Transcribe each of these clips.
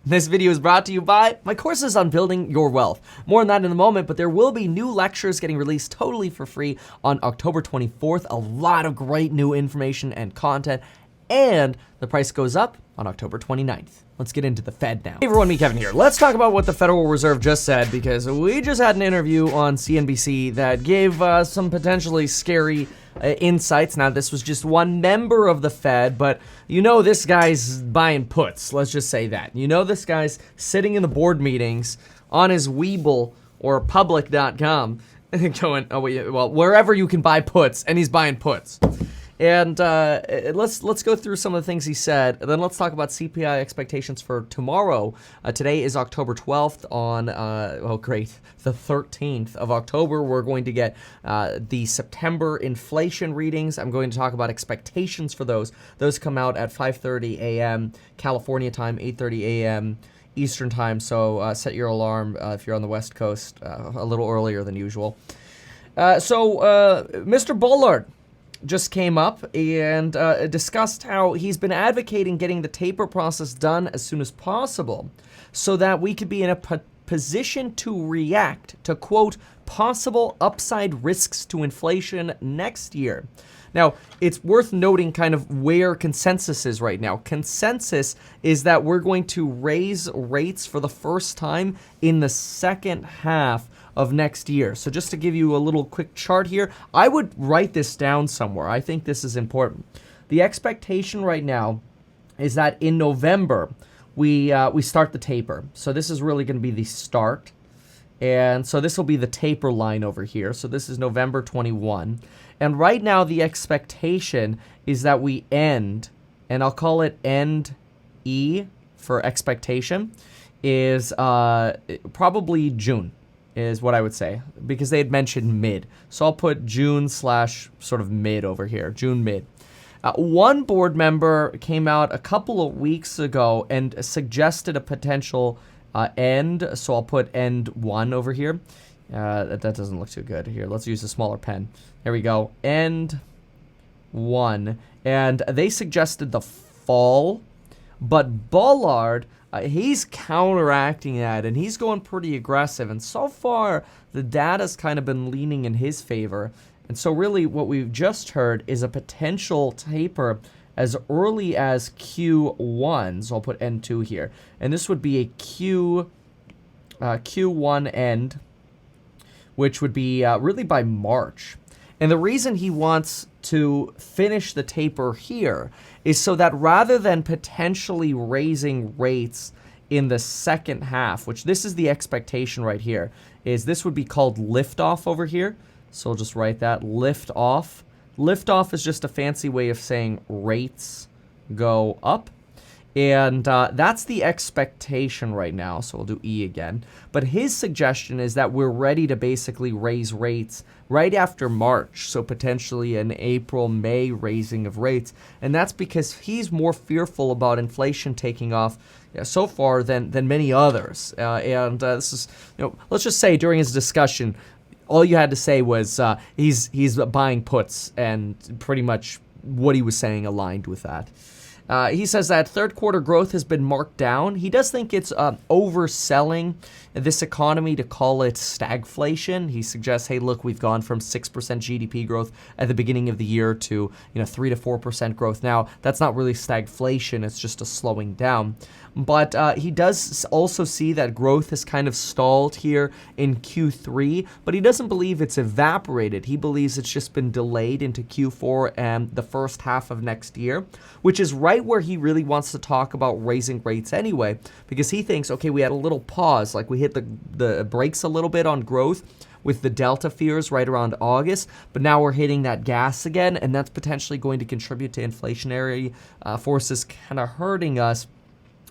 This video is brought to you by my courses on building your wealth. More on that in a moment, but there will be new lectures getting released totally for free on October 24th. A lot of great new information and content, and the price goes up on October 29th. Let's get into the Fed now. Hey everyone, me Kevin here. Let's talk about what the Federal Reserve just said, because we just had an interview on CNBC that gave some potentially scary insights. Now, this was just one member of the Fed, but you know this guy's buying puts. Let's just say that. You know this guy's sitting in the board meetings on his Webull or public.com going, oh, well, wherever you can buy puts, and he's buying puts. And let's go through some of the things he said, and then let's talk about CPI expectations for tomorrow. Today is October 12th. On, the 13th of October, we're going to get the September inflation readings. I'm going to talk about expectations for those. Those come out at 5:30 a.m. California time, 8:30 a.m. Eastern time, so set your alarm if you're on the West Coast a little earlier than usual. Mr. Bullard just came up and discussed how he's been advocating getting the taper process done as soon as possible so that we could be in a position to react to, quote, possible upside risks to inflation next year. Now, it's worth noting kind of where consensus is right now. Consensus is that we're going to raise rates for the first time in the second half of next year. So just to give you a little quick chart here, I would write this down somewhere. I think this is important. The expectation right now is that in November, we start the taper. So this is really going to be the start. And so this will be the taper line over here. So this is November 21. And right now the expectation is that we end, and I'll call it end E for expectation, is probably June, is what I would say, because they had mentioned mid. So I'll put June / sort of mid over here, June mid. One board member came out a couple of weeks ago and suggested a potential end, so I'll put end 1 over here. That doesn't look too good here. Let's use a smaller pen. There we go, end 1. And they suggested the fall, but Bullard, he's counteracting that, and he's going pretty aggressive. And so far, the data's kind of been leaning in his favor. And so really what we've just heard is a potential taper as early as Q1. So I'll put N2 here. And this would be a Q1 end, which would be really by March. And the reason he wants to finish the taper here is so that rather than potentially raising rates in the second half, which this is the expectation right here, is this would be called liftoff over here. So I'll just write that, liftoff. Liftoff is just a fancy way of saying rates go up. And that's the expectation right now, so we'll do E again. But his suggestion is that we're ready to basically raise rates right after March, so potentially an April, May raising of rates. And that's because he's more fearful about inflation taking off so far than many others. This is, let's just say during his discussion, all you had to say was he's buying puts, and pretty much what he was saying aligned with that. He says that third quarter growth has been marked down. He does think it's overselling this economy to call it stagflation. He suggests, hey, look, we've gone from 6% GDP growth at the beginning of the year to 3 to 4% growth now. That's not really stagflation. It's just a slowing down. But he does also see that growth has kind of stalled here in Q3, but he doesn't believe it's evaporated. He believes it's just been delayed into Q4 and the first half of next year, which is right where he really wants to talk about raising rates anyway, because he thinks, okay, we had a little pause, like we hit the brakes a little bit on growth with the Delta fears right around August, but now we're hitting that gas again, and that's potentially going to contribute to inflationary forces kind of hurting us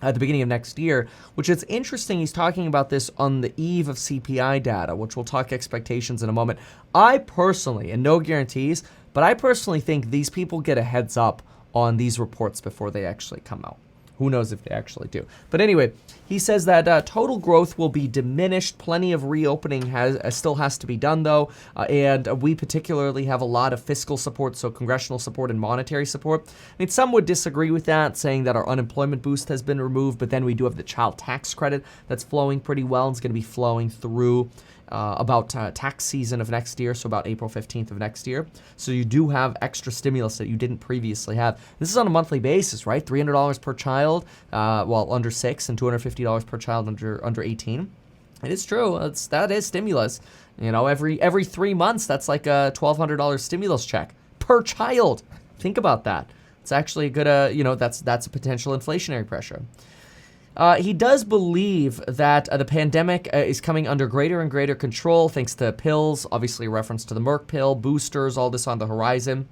at the beginning of next year, which is interesting. He's talking about this on the eve of CPI data, which we'll talk expectations in a moment. I personally, and no guarantees, but I personally think these people get a heads up on these reports before they actually come out. Who knows if they actually do. But anyway, he says that total growth will be diminished. Plenty of reopening still has to be done, though. And we particularly have a lot of fiscal support, so congressional support and monetary support. I mean, some would disagree with that, saying that our unemployment boost has been removed, but then we do have the child tax credit that's flowing pretty well and it's going to be flowing through about tax season of next year, so about April 15th of next year. So you do have extra stimulus that you didn't previously have. This is on a monthly basis, right? $300 per child, under 6, and $250 per child under 18. It is true. That is stimulus. You know, every 3 months, that's like a $1,200 stimulus check per child. Think about that. It's actually a good, that's a potential inflationary pressure. He does believe that the pandemic is coming under greater and greater control thanks to pills, obviously a reference to the Merck pill, boosters, all this on the horizon.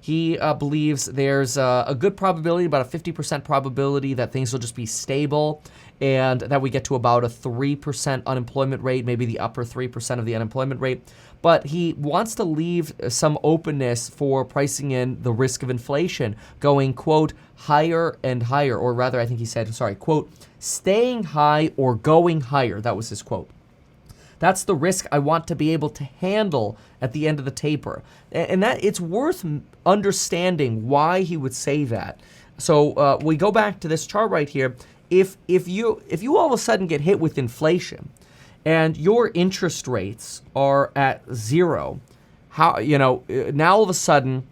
He believes there's a good probability, about a 50% probability that things will just be stable and that we get to about a 3% unemployment rate, maybe the upper 3% of the unemployment rate. But he wants to leave some openness for pricing in the risk of inflation going, quote, higher and higher, or rather, I think he said, quote, staying high or going higher. That was his quote. That's the risk I want to be able to handle at the end of the taper. And that it's worth understanding why he would say that. So we go back to this chart right here. If you all of a sudden get hit with inflation and your interest rates are at zero, now all of a sudden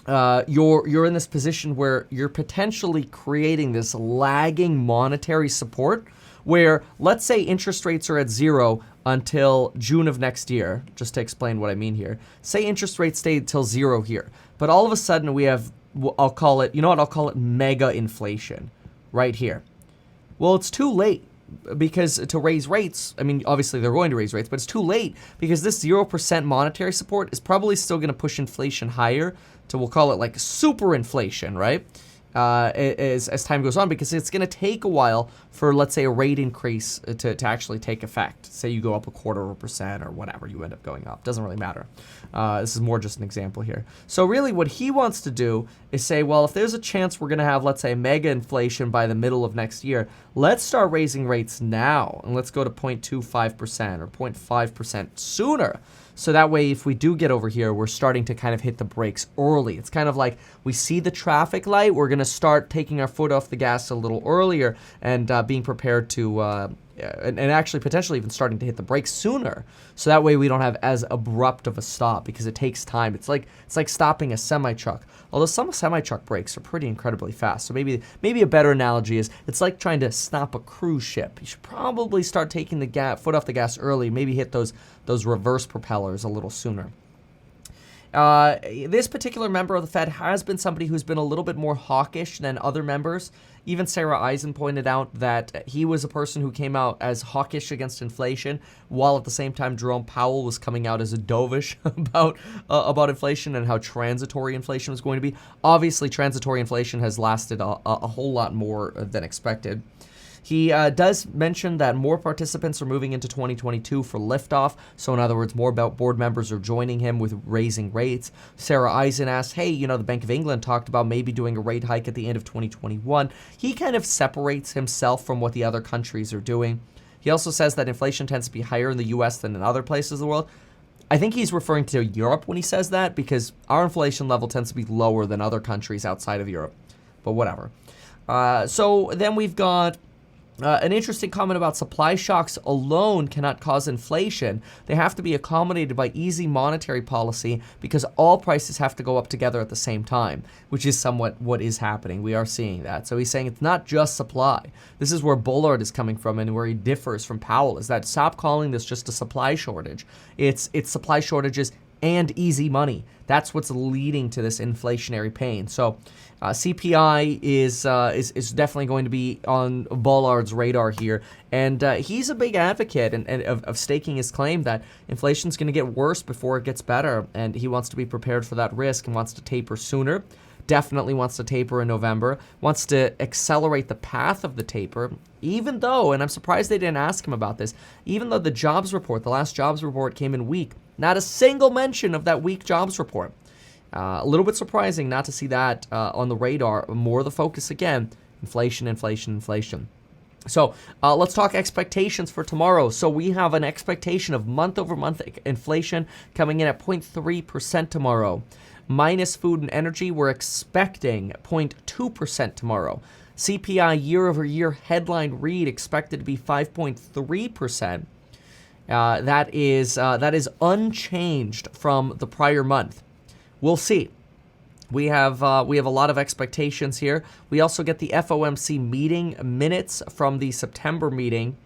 you're in this position where you're potentially creating this lagging monetary support where, let's say, interest rates are at zero until June of next year, just to explain what I mean here. Say interest rates stay until zero here, but all of a sudden we have, I'll call it mega inflation right here. Well, it's too late because to raise rates, I mean, obviously they're going to raise rates, but it's too late because this 0% monetary support is probably still going to push inflation higher to, we'll call it like super inflation, right? As time goes on, because it's going to take a while for, let's say, a rate increase to actually take effect. Say you go up 0.25% or whatever, you end up going up. Doesn't really matter. This is more just an example here. So really what he wants to do is say, well, if there's a chance we're going to have, let's say, mega inflation by the middle of next year, let's start raising rates now, and let's go to 0.25% or 0.5% sooner. So that way, if we do get over here, we're starting to kind of hit the brakes early. It's kind of like we see the traffic light. We're going to start taking our foot off the gas a little earlier and being prepared to, and actually potentially even starting to hit the brakes sooner. So that way we don't have as abrupt of a stop because it takes time. It's like stopping a semi-truck. Although some semi-truck brakes are pretty incredibly fast. So maybe a better analogy is it's like trying to stop a cruise ship. You should probably start taking the foot off the gas early, maybe hit those reverse propellers a little sooner. This particular member of the Fed has been somebody who's been a little bit more hawkish than other members. Even Sarah Eisen pointed out that he was a person who came out as hawkish against inflation, while at the same time Jerome Powell was coming out as a dovish about inflation and how transitory inflation was going to be. Obviously, transitory inflation has lasted a whole lot more than expected. He does mention that more participants are moving into 2022 for liftoff. So in other words, more board members are joining him with raising rates. Sarah Eisen asked, hey, the Bank of England talked about maybe doing a rate hike at the end of 2021. He kind of separates himself from what the other countries are doing. He also says that inflation tends to be higher in the U.S. than in other places of the world. I think he's referring to Europe when he says that because our inflation level tends to be lower than other countries outside of Europe. But whatever. So then we've got an interesting comment about supply shocks alone cannot cause inflation. They have to be accommodated by easy monetary policy because all prices have to go up together at the same time, which is somewhat what is happening. We are seeing that. So he's saying it's not just supply. This is where Bullard is coming from and where he differs from Powell, is that stop calling this just a supply shortage. It's supply shortages and easy money. That's what's leading to this inflationary pain. So CPI is definitely going to be on Bullard's radar here, and he's a big advocate of staking his claim that inflation's going to get worse before it gets better, and he wants to be prepared for that risk and wants to taper sooner. Definitely wants to taper in November, wants to accelerate the path of the taper, even though, and I'm surprised they didn't ask him about this, even though the last jobs report came in weak, not a single mention of that weak jobs report. A little bit surprising not to see that on the radar. More the focus again, Inflation, inflation, inflation. So let's talk expectations for tomorrow. So we have an expectation of month-over-month inflation coming in at 0.3% tomorrow. Minus food and energy, we're expecting 0.2% tomorrow. CPI year-over-year headline read expected to be 5.3%. That is unchanged from the prior month. We'll see. We have a lot of expectations here. We also get the FOMC meeting minutes from the September meeting.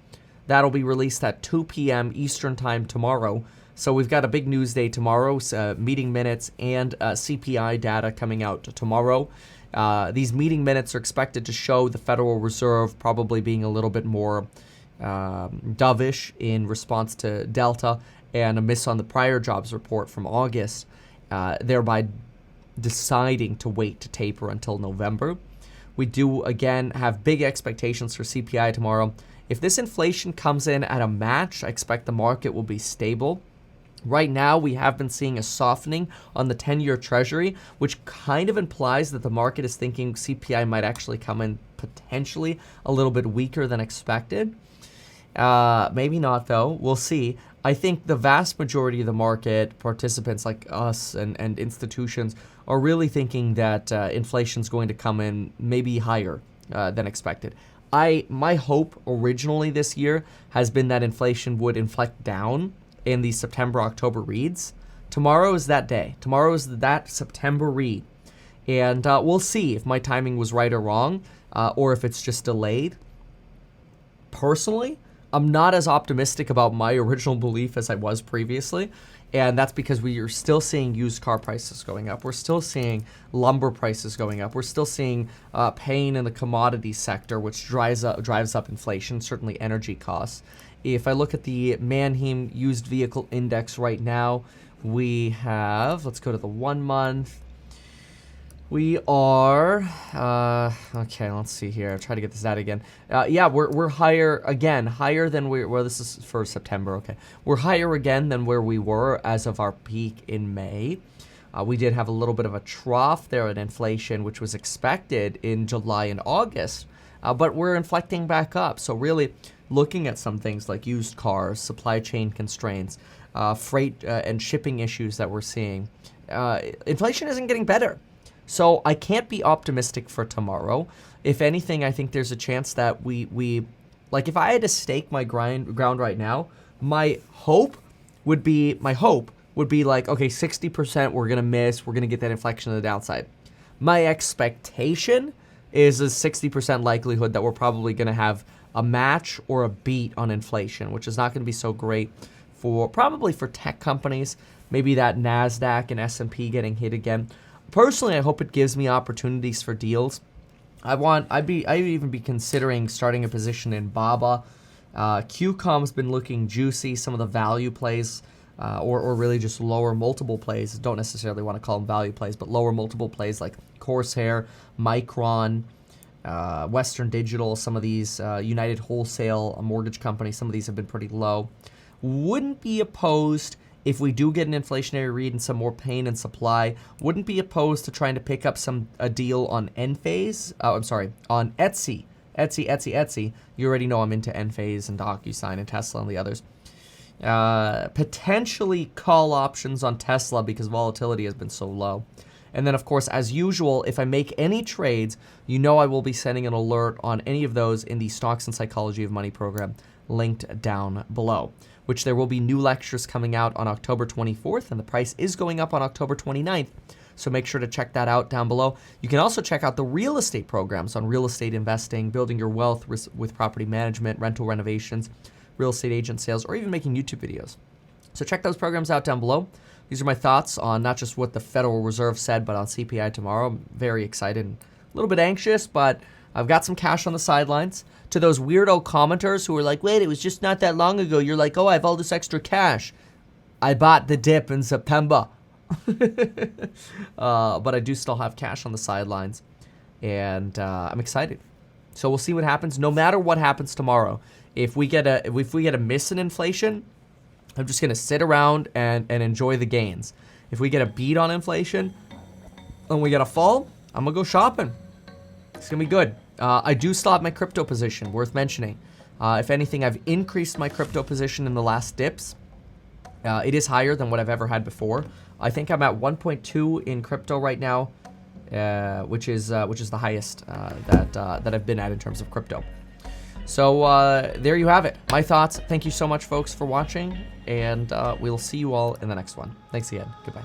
That'll be released at 2 p.m. Eastern time tomorrow. So we've got a big news day tomorrow, meeting minutes and CPI data coming out tomorrow. These meeting minutes are expected to show the Federal Reserve probably being a little bit more dovish in response to Delta and a miss on the prior jobs report from August, thereby deciding to wait to taper until November. We do, again, have big expectations for CPI tomorrow. If this inflation comes in at a match, I expect the market will be stable. Right now, we have been seeing a softening on the 10-year Treasury, which kind of implies that the market is thinking CPI might actually come in potentially a little bit weaker than expected. Maybe not, though. We'll see. I think the vast majority of the market participants like us and institutions are really thinking that inflation is going to come in maybe higher than expected. My hope originally this year has been that inflation would inflect down in the September-October reads. Tomorrow is that day. Tomorrow is that September read. And we'll see if my timing was right or wrong, or if it's just delayed. Personally, I'm not as optimistic about my original belief as I was previously, and that's because we are still seeing used car prices going up. We're still seeing lumber prices going up. We're still seeing pain in the commodity sector, which drives up inflation, certainly energy costs. If I look at the Manheim Used Vehicle Index right now, we have, let's go to the 1 month. We are, okay, let's see here. I'll try to get this out again. Yeah, we're higher than well, this is for September, okay. We're higher again than where we were as of our peak in May. We did have a little bit of a trough there at inflation, which was expected in July and August, but we're inflecting back up. So really looking at some things like used cars, supply chain constraints, freight and shipping issues that we're seeing, inflation isn't getting better. So I can't be optimistic for tomorrow. If anything, I think there's a chance that we like if I had to stake my ground right now, my hope would be like, okay, 60% we're going to miss. We're going to get that inflection on the downside. My expectation is a 60% likelihood that we're probably going to have a match or a beat on inflation, which is not going to be so great probably for tech companies, maybe that NASDAQ and S&P getting hit again. Personally, I hope it gives me opportunities for deals. I'd even be considering starting a position in Baba. QCOM's been looking juicy. Some of the value plays, or really just lower multiple plays. Don't necessarily want to call them value plays, but lower multiple plays like Corsair, Micron, Western Digital. Some of these United Wholesale, a mortgage company. Some of these have been pretty low. Wouldn't be opposed. If we do get an inflationary read and some more pain in supply, wouldn't be opposed to trying to pick up a deal on Enphase. On Etsy. Etsy. You already know I'm into Enphase and DocuSign and Tesla and the others. Potentially call options on Tesla because volatility has been so low. And then, of course, as usual, if I make any trades, you know I will be sending an alert on any of those in the Stocks and Psychology of Money program linked down below, which there will be new lectures coming out on October 24th, and the price is going up on October 29th, so make sure to check that out down below. You can also check out the real estate programs on real estate investing, building your wealth with property management, rental renovations, real estate agent sales, or even making YouTube videos. So check those programs out down below. These are my thoughts on not just what the Federal Reserve said, but on CPI tomorrow. I'm very excited and a little bit anxious, but I've got some cash on the sidelines. To those weirdo commenters who are like, wait, it was just not that long ago. You're like, oh, I have all this extra cash. I bought the dip in September. But I do still have cash on the sidelines. And I'm excited. So we'll see what happens. No matter what happens tomorrow, if we get a miss in inflation, I'm just going to sit around and enjoy the gains. If we get a beat on inflation and we get a fall, I'm going to go shopping. It's going to be good. I do still have my crypto position, worth mentioning. If anything, I've increased my crypto position in the last dips. It is higher than what I've ever had before. I think I'm at 1.2 in crypto right now, which is the highest that I've been at in terms of crypto. So there you have it. My thoughts. Thank you so much, folks, for watching, and we'll see you all in the next one. Thanks again. Goodbye.